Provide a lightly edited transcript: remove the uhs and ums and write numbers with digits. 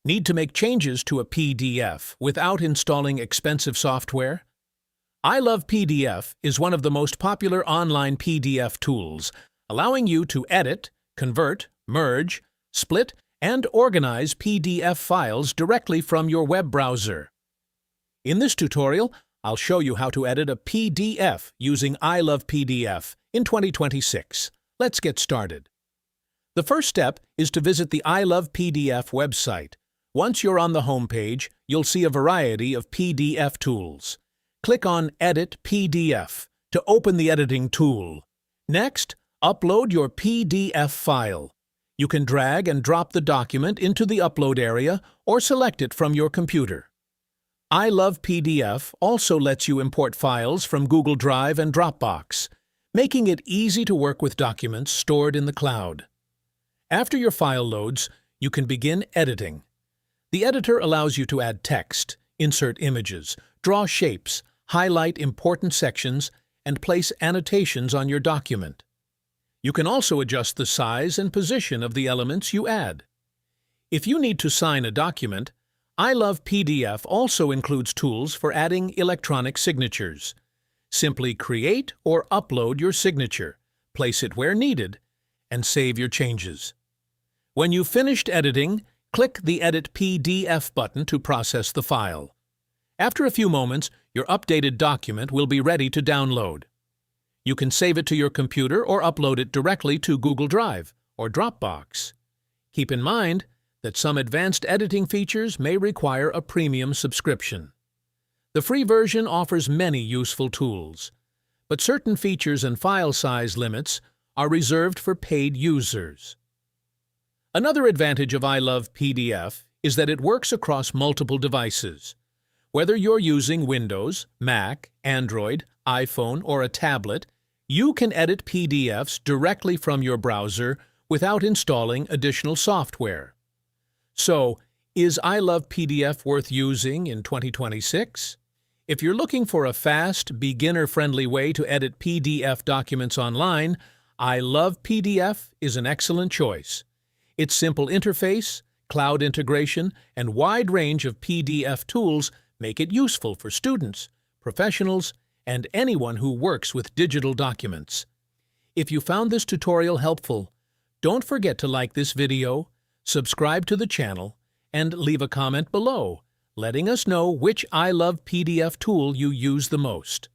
Need to make changes to a PDF without installing expensive software? iLovePDF is one of the most popular online PDF tools, allowing you to edit, convert, merge, split, and organize PDF files directly from your web browser. In this tutorial, I'll show you how to edit a PDF using iLovePDF in 2026. Let's get started. The first step is to visit the iLovePDF website. Once you're on the home page, you'll see a variety of PDF tools. Click on Edit PDF to open the editing tool. Next, upload your PDF file. You can drag and drop the document into the upload area or select it from your computer. iLovePDF also lets you import files from Google Drive and Dropbox, making it easy to work with documents stored in the cloud. After your file loads, you can begin editing. The editor allows you to add text, insert images, draw shapes, highlight important sections, and place annotations on your document. You can also adjust the size and position of the elements you add. If you need to sign a document, iLovePDF also includes tools for adding electronic signatures. Simply create or upload your signature, place it where needed, and save your changes. When you've finished editing, click the Edit PDF button to process the file. After a few moments, your updated document will be ready to download. You can save it to your computer or upload it directly to Google Drive or Dropbox. Keep in mind that some advanced editing features may require a premium subscription. The free version offers many useful tools, but certain features and file size limits are reserved for paid users. Another advantage of iLovePDF is that it works across multiple devices. Whether you're using Windows, Mac, Android, iPhone, or a tablet, you can edit PDFs directly from your browser without installing additional software. So, is iLovePDF worth using in 2026? If you're looking for a fast, beginner-friendly way to edit PDF documents online, iLovePDF is an excellent choice. Its simple interface, cloud integration, and wide range of PDF tools make it useful for students, professionals, and anyone who works with digital documents. If you found this tutorial helpful, don't forget to like this video, subscribe to the channel, and leave a comment below, letting us know which iLovePDF tool you use the most.